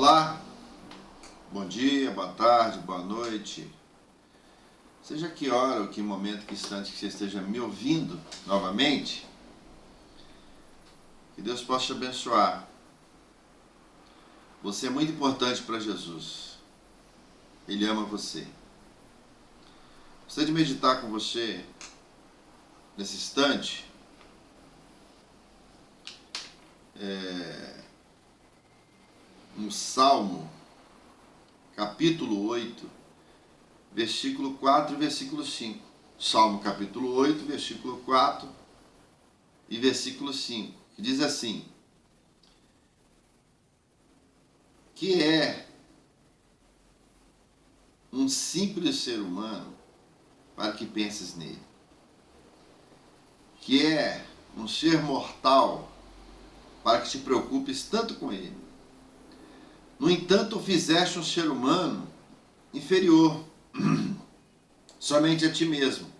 Olá, bom dia, boa tarde, boa noite. Seja que hora ou que momento, que instante que você esteja me ouvindo novamente, que Deus possa te abençoar. Você é muito importante para Jesus. Ele ama você. Gostaria de meditar com você nesse instante no Salmo, capítulo 8, versículo 4 e versículo 5. Salmo capítulo 8, versículo 4 e versículo 5, que diz assim: que é um simples ser humano para que penses nele, que é um ser mortal para que te preocupes tanto com ele. No entanto, fizeste um ser humano inferior somente a ti mesmo,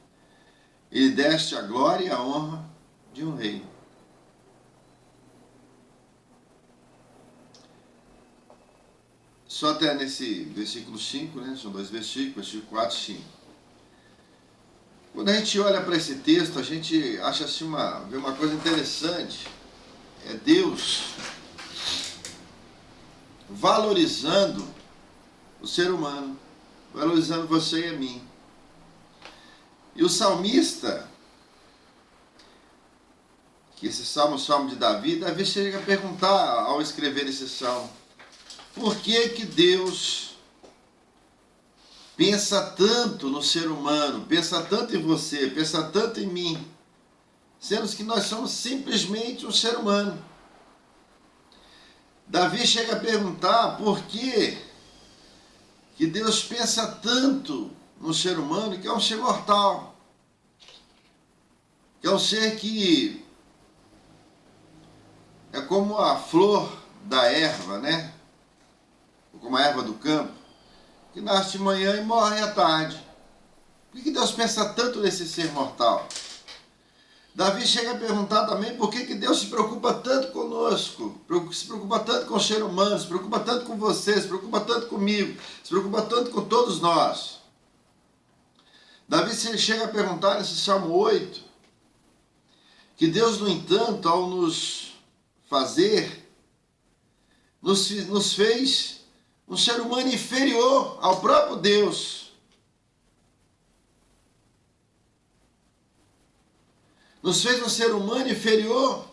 e lhe deste a glória e a honra de um rei. Só até nesse versículo 5, né? São dois versículos, versículo 4 e 5. Quando a gente olha para esse texto, a gente acha assim vê uma coisa interessante. É Deus valorizando o ser humano, valorizando você e a mim. E o salmista, que esse salmo é o salmo de Davi, Davi chega a perguntar ao escrever esse salmo: por que Deus pensa tanto no ser humano, pensa tanto em você, pensa tanto em mim, sendo que nós somos simplesmente um ser humano? Davi chega a perguntar por que Deus pensa tanto no ser humano, que é um ser mortal, que é um ser que é como a flor da erva, né? Como a erva do campo, que nasce de manhã e morre à tarde. Por que Deus pensa tanto nesse ser mortal? Davi chega a perguntar também por que Deus se preocupa tanto conosco, se preocupa tanto com o ser humano, se preocupa tanto com você, se preocupa tanto comigo, se preocupa tanto com todos nós. Davi chega a perguntar nesse Salmo 8, que Deus, no entanto, ao nos fazer, nos fez um ser humano inferior ao próprio Deus. Nos fez um ser humano inferior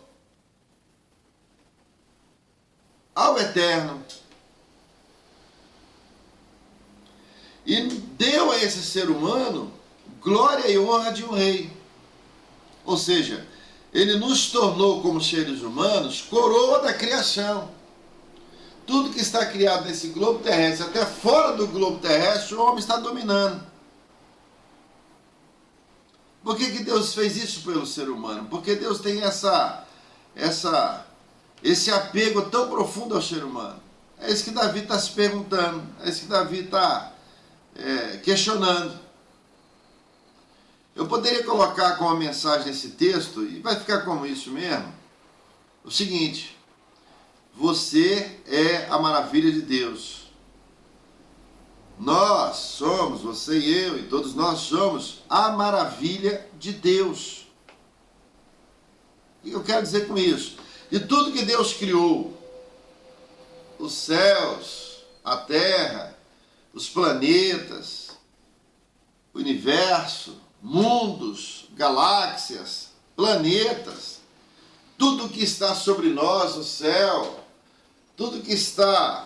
ao Eterno. E deu a esse ser humano glória e honra de um rei. Ou seja, ele nos tornou, como seres humanos, coroa da criação. Tudo que está criado nesse globo terrestre, até fora do globo terrestre, o homem está dominando. Por que Deus fez isso pelo ser humano? Porque Deus tem esse apego tão profundo ao ser humano. É isso que Davi está se perguntando, é isso que Davi está questionando. Eu poderia colocar como mensagem nesse texto, e vai ficar como isso mesmo, o seguinte: você é a maravilha de Deus. Nós somos, você e eu, e todos nós somos a maravilha de Deus. O que eu quero dizer com isso? De tudo que Deus criou, os céus, a terra, os planetas, o universo, mundos, galáxias, planetas, tudo que está sobre nós, o céu, tudo que está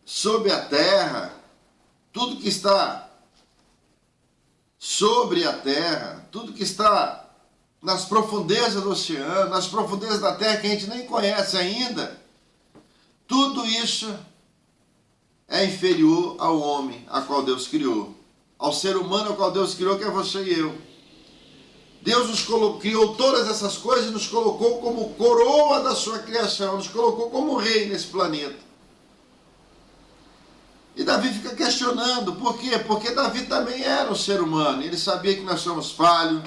sobre a terra, tudo que está sobre a terra, tudo que está nas profundezas do oceano, nas profundezas da terra que a gente nem conhece ainda, tudo isso é inferior ao homem a qual Deus criou, ao ser humano a qual Deus criou, que é você e eu. Deus criou todas essas coisas e nos colocou como coroa da sua criação, nos colocou como rei nesse planeta. E Davi fica questionando, por quê? Porque Davi também era um ser humano, ele sabia que nós somos falhos,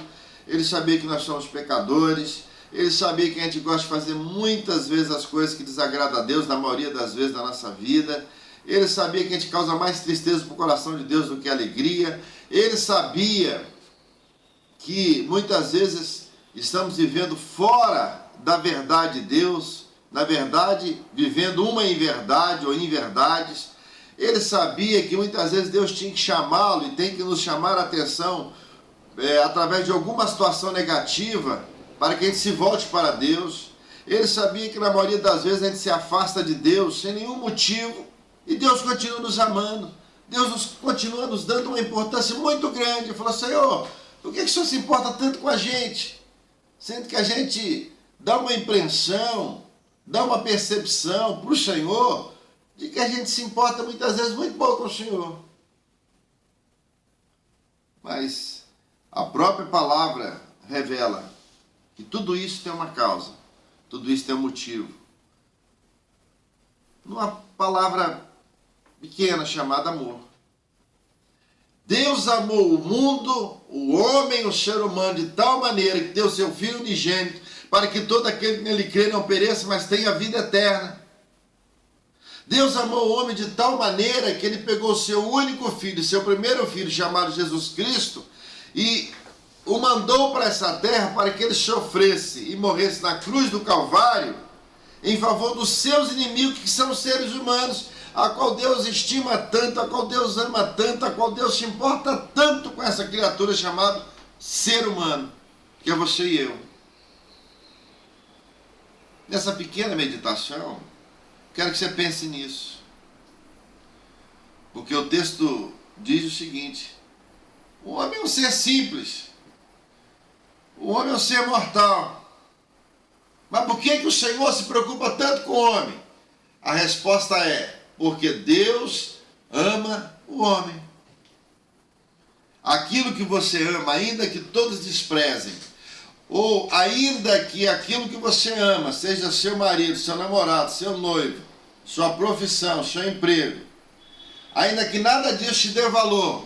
ele sabia que nós somos pecadores, Ele sabia que a gente gosta de fazer muitas vezes as coisas que desagradam a Deus, na maioria das vezes da nossa vida. Ele sabia que a gente causa mais tristeza para o coração de Deus do que alegria. Ele sabia que muitas vezes estamos vivendo fora da verdade de Deus, na verdade, vivendo uma inverdade ou inverdades. Ele sabia que muitas vezes Deus tinha que chamá-lo e tem que nos chamar a atenção através de alguma situação negativa para que a gente se volte para Deus. Ele sabia que na maioria das vezes a gente se afasta de Deus sem nenhum motivo e Deus continua nos amando. Deus continua nos dando uma importância muito grande. Ele falou: Senhor, por que o Senhor se importa tanto com a gente? Sendo que a gente dá uma impressão, dá uma percepção para o Senhor de que a gente se importa muitas vezes muito pouco com o Senhor. Mas a própria palavra revela que tudo isso tem uma causa, tudo isso tem um motivo. Numa palavra pequena chamada amor. Deus amou o mundo, o homem, o ser humano, de tal maneira que deu seu Filho unigênito, para que todo aquele que nele crê não pereça, mas tenha vida eterna. Deus amou o homem de tal maneira que ele pegou o seu único filho, seu primeiro filho, chamado Jesus Cristo, e o mandou para essa terra para que ele sofresse e morresse na cruz do Calvário, em favor dos seus inimigos, que são os seres humanos, a qual Deus estima tanto, a qual Deus ama tanto, a qual Deus se importa tanto com essa criatura chamada ser humano, que é você e eu. Nessa pequena meditação, quero que você pense nisso. Porque o texto diz o seguinte: o homem é um ser simples, o homem é um ser mortal. Mas por que o Senhor se preocupa tanto com o homem? A resposta é: porque Deus ama o homem. Aquilo que você ama, ainda que todos desprezem, ou ainda que aquilo que você ama, seja seu marido, seu namorado, seu noivo, sua profissão, seu emprego, ainda que nada disso te dê valor,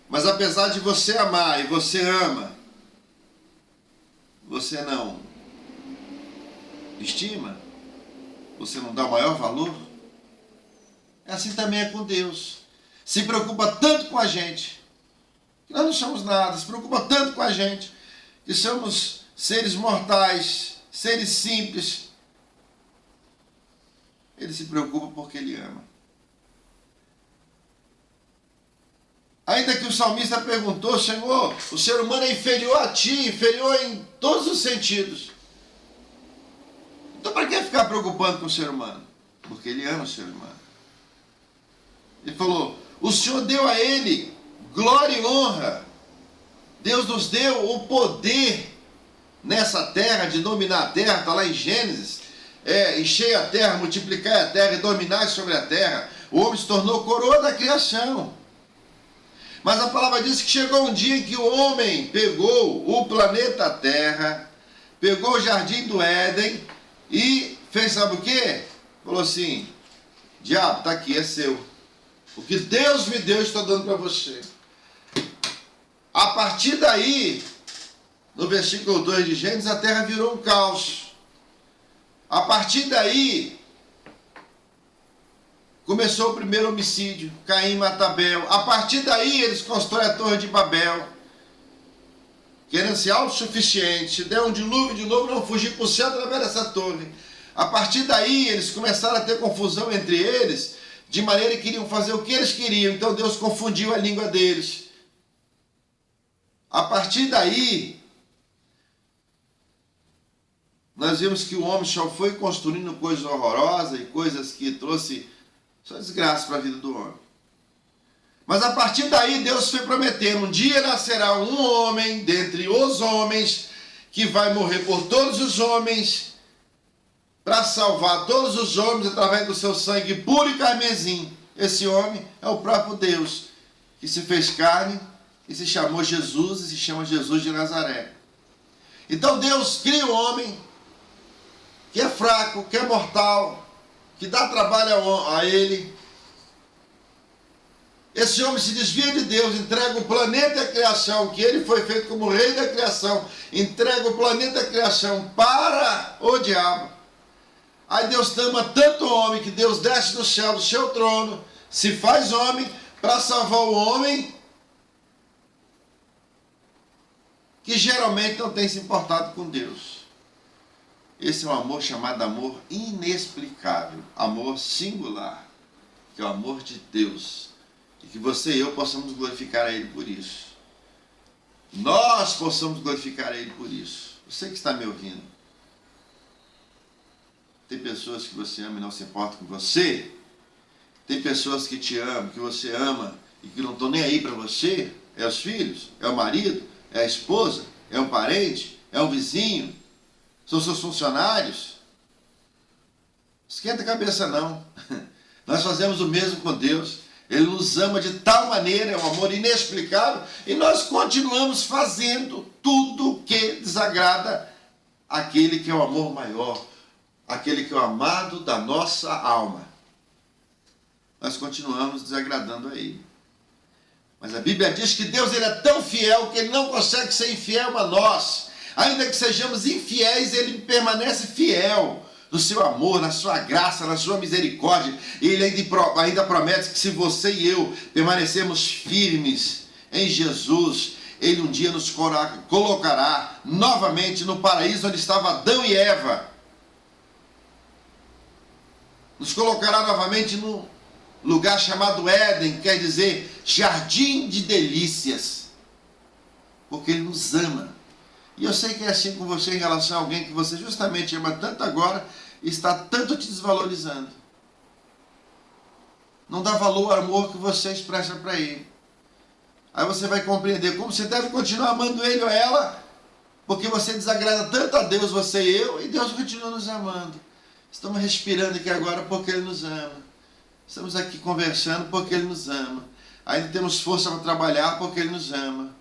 mas apesar de você amar e você ama, você não estima, você não dá o maior valor, assim também é com Deus. Se preocupa tanto com a gente, que nós não somos nada, se preocupa tanto com a gente, que somos seres mortais, seres simples. Ele se preocupa porque Ele ama. Ainda que o salmista perguntou: Senhor, o ser humano é inferior a Ti, inferior em todos os sentidos. Então para que ficar preocupando com o ser humano? Porque Ele ama o ser humano. Ele falou: o Senhor deu a Ele glória e honra. Deus nos deu o poder nessa terra de dominar a terra. Está lá em Gênesis: encher a terra, multiplicar a terra e dominar sobre a terra. O homem se tornou coroa da criação. Mas a palavra diz que chegou um dia em que o homem pegou o planeta Terra, pegou o jardim do Éden e fez, sabe o quê? Falou assim: diabo, está aqui, é seu. O que Deus me deu, eu estou dando para você. A partir daí, no versículo 2 de Gênesis, a terra virou um caos. A partir daí, começou o primeiro homicídio. Caim mata Abel. A partir daí, eles constroem a Torre de Babel, querendo ser autossuficiente. Se der um dilúvio de novo, não fugir para o céu através dessa torre. A partir daí, eles começaram a ter confusão entre eles, de maneira que queriam fazer o que eles queriam. Então Deus confundiu a língua deles. A partir daí, nós vimos que o homem só foi construindo coisas horrorosas e coisas que trouxe só desgraça para a vida do homem. Mas a partir daí, Deus foi prometendo: um dia nascerá um homem dentre os homens que vai morrer por todos os homens, para salvar todos os homens através do seu sangue puro e carmesim. Esse homem é o próprio Deus, que se fez carne e se chamou Jesus, e se chama Jesus de Nazaré. Então Deus cria o homem, que é fraco, que é mortal, que dá trabalho a ele. Esse homem se desvia de Deus, entrega o planeta e a criação, que ele foi feito como rei da criação, entrega o planeta e a criação para o diabo. Aí Deus ama tanto o homem que Deus desce do céu, do seu trono, se faz homem para salvar o homem que geralmente não tem se importado com Deus. Esse é um amor chamado amor inexplicável, amor singular, que é o amor de Deus. E que você e eu possamos glorificar a Ele por isso. Nós possamos glorificar a Ele por isso. Você que está me ouvindo. Tem pessoas que você ama e não se importa com você. Tem pessoas que te amam, que você ama e que não estão nem aí para você. É os filhos, é o marido, é a esposa, é um parente, é um vizinho. São seus funcionários. Esquenta a cabeça não. Nós fazemos o mesmo com Deus. Ele nos ama de tal maneira, é um amor inexplicável, e nós continuamos fazendo tudo que desagrada aquele que é o amor maior, aquele que é o amado da nossa alma. Nós continuamos desagradando a Ele. Mas a Bíblia diz que Deus ele é tão fiel que Ele não consegue ser infiel a nós. Ainda que sejamos infiéis, Ele permanece fiel no seu amor, na sua graça, na sua misericórdia. E Ele ainda promete que se você e eu permanecermos firmes em Jesus, Ele um dia nos colocará novamente no paraíso onde estava Adão e Eva. Nos colocará novamente no lugar chamado Éden, quer dizer, jardim de delícias. Porque Ele nos ama. E eu sei que é assim com você em relação a alguém que você justamente ama tanto agora e está tanto te desvalorizando. Não dá valor ao amor que você expressa para ele. Aí você vai compreender como você deve continuar amando ele ou ela, porque você desagrada tanto a Deus, você e eu, e Deus continua nos amando. Estamos respirando aqui agora porque Ele nos ama. Estamos aqui conversando porque Ele nos ama. Ainda temos força para trabalhar porque Ele nos ama.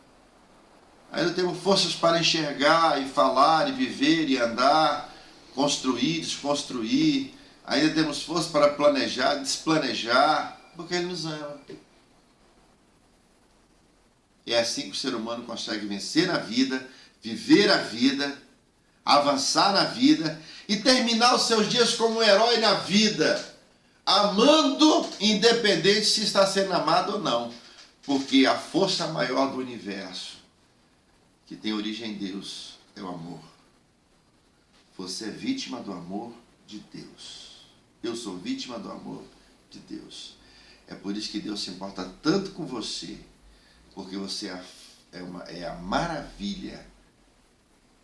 Ainda temos forças para enxergar e falar e viver e andar, construir, desconstruir. Ainda temos força para planejar, desplanejar, porque Ele nos ama. E é assim que o ser humano consegue vencer na vida, viver a vida, avançar na vida e terminar os seus dias como um herói na vida, amando, independente se está sendo amado ou não, porque a força maior do universo, que tem origem em Deus, é o amor. Você é vítima do amor de Deus. Eu sou vítima do amor de Deus. É por isso que Deus se importa tanto com você, porque você é a maravilha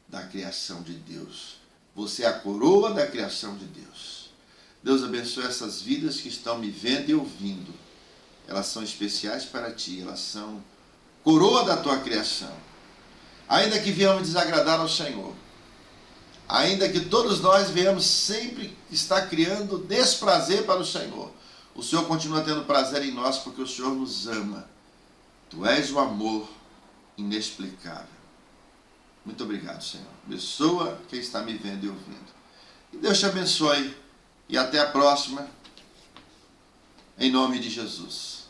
da criação de Deus. Você é a coroa da criação de Deus. Deus abençoe essas vidas que estão me vendo e ouvindo. Elas são especiais para ti, elas são coroa da tua criação. Ainda que venhamos desagradar ao Senhor, ainda que todos nós venhamos sempre estar criando desprazer para o Senhor, o Senhor continua tendo prazer em nós porque o Senhor nos ama. Tu és o amor inexplicável. Muito obrigado, Senhor. Abençoa quem está me vendo e ouvindo. E Deus te abençoe. E até a próxima. Em nome de Jesus.